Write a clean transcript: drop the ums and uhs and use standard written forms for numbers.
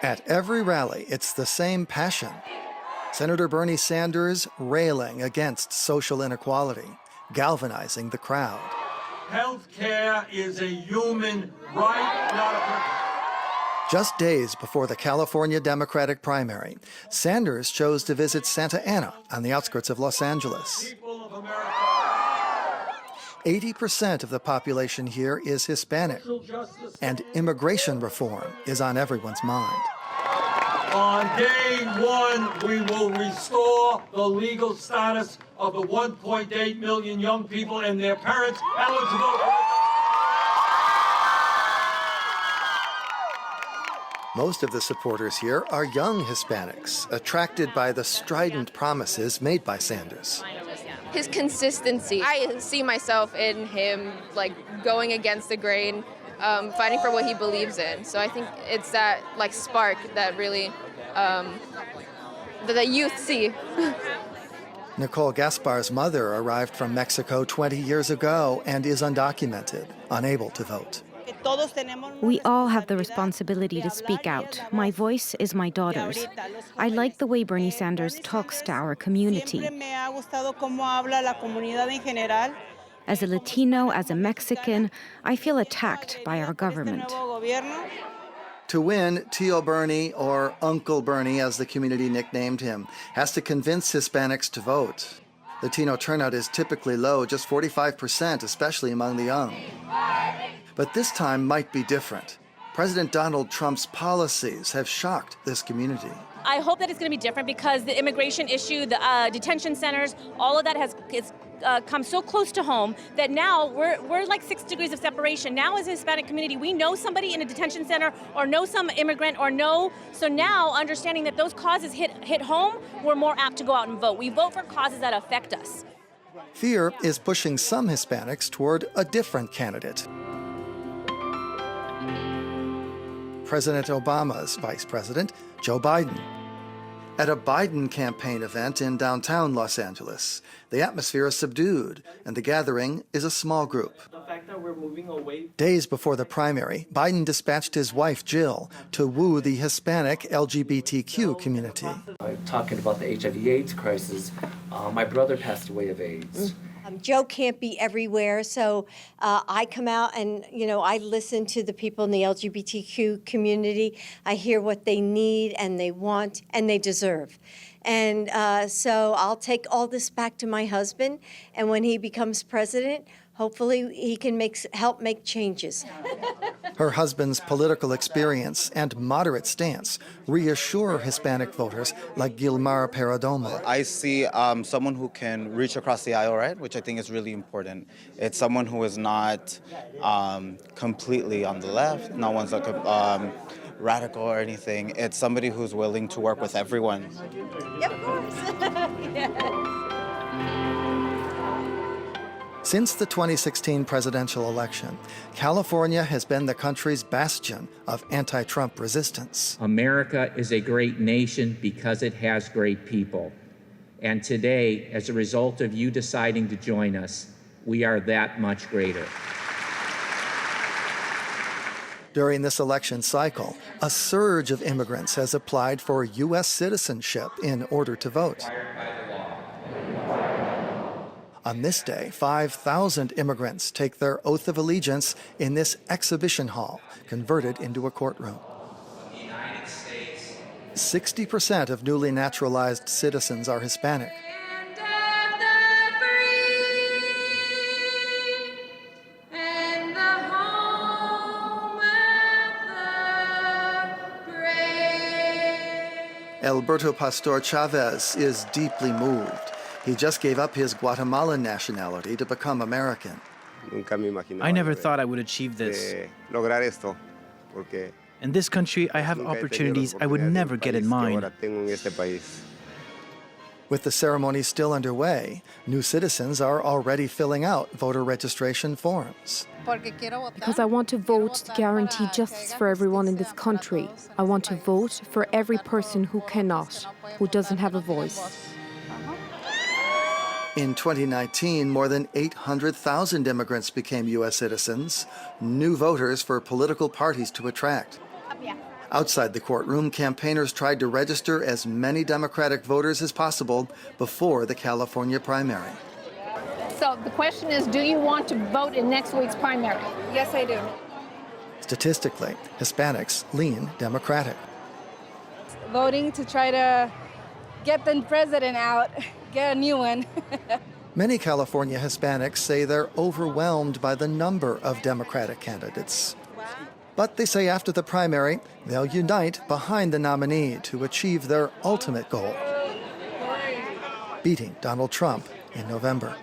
At every rally, it's the same passion. Senator Bernie Sanders railing against social inequality, galvanizing the crowd. Health care is a human right, not a privilege. Just days before the California Democratic primary, Sanders chose to visit Santa Ana on the outskirts of Los Angeles. 80% of the population here is Hispanic, and immigration reform is on everyone's mind. On day one, we will restore the legal status of the 1.8 million young people and their parents eligible for. Most of the supporters here are young Hispanics, attracted by the strident promises made by Sanders. His consistency. I see myself in him, like, going against the grain, fighting for what he believes in. So I think it's that, like, spark that really, that the youth see. Nicole Gaspar's mother arrived from Mexico 20 years ago and is undocumented, unable to vote. We all have the responsibility to speak out. My voice is my daughter's. I like the way Bernie Sanders talks to our community. As a Latino, as a Mexican, I feel attacked by our government. To win, Tio Bernie, or Uncle Bernie as the community nicknamed him, has to convince Hispanics to vote. Latino turnout is typically low, just 45%, especially among the young. But this time might be different. President Donald Trump's policies have shocked this community. I hope that it's going to be different because the immigration issue, the detention centers, all of that has come so close to home that now we're like 6 degrees of separation. Now as a Hispanic community, we know somebody in a detention center or know some immigrant or know. So now understanding that those causes hit home, we're more apt to go out and vote. We vote for causes that affect us. Fear is pushing some Hispanics toward a different candidate. President Obama's vice president, Joe Biden. At a Biden campaign event in downtown Los Angeles, the atmosphere is subdued, and the gathering is a small group. Days before the primary, Biden dispatched his wife, Jill, to woo the Hispanic LGBTQ community. Talking about the HIV/AIDS crisis, my brother passed away of AIDS. Joe can't be everywhere, so I come out and, I listen to the people in the LGBTQ community. I hear what they need and they want and they deserve. And so I'll take all this back to my husband, and when he becomes president, hopefully he can help make changes. Her husband's political experience and moderate stance reassure Hispanic voters like Gilmar Perdomo. I see someone who can reach across the aisle, right, which I think is really important. It's someone who is not completely on the left. No one's like radical or anything. It's somebody who's willing to work with everyone. Yeah, of course. Yeah. Since the 2016 presidential election, California has been the country's bastion of anti-Trump resistance. America is a great nation because it has great people. And today, as a result of you deciding to join us, we are that much greater. During this election cycle, a surge of immigrants has applied for U.S. citizenship in order to vote. On this day, 5,000 immigrants take their oath of allegiance in this exhibition hall, converted into a courtroom. 60% of newly naturalized citizens are Hispanic. Alberto Pastor Chavez is deeply moved. He just gave up his Guatemalan nationality to become American. I never thought I would achieve this. In this country, I have opportunities I would never get in mine. With the ceremony still underway, new citizens are already filling out voter registration forms. Because I want to vote to guarantee justice for everyone in this country. I want to vote for every person who cannot, who doesn't have a voice. In 2019, more than 800,000 immigrants became U.S. citizens, new voters for political parties to attract. Outside the courtroom, campaigners tried to register as many Democratic voters as possible before the California primary. So the question is, do you want to vote in next week's primary? Yes, I do. Statistically, Hispanics lean Democratic. Voting to try to get the president out, get a new one. Many California Hispanics say they're overwhelmed by the number of Democratic candidates. But they say after the primary, they'll unite behind the nominee to achieve their ultimate goal: beating Donald Trump in November.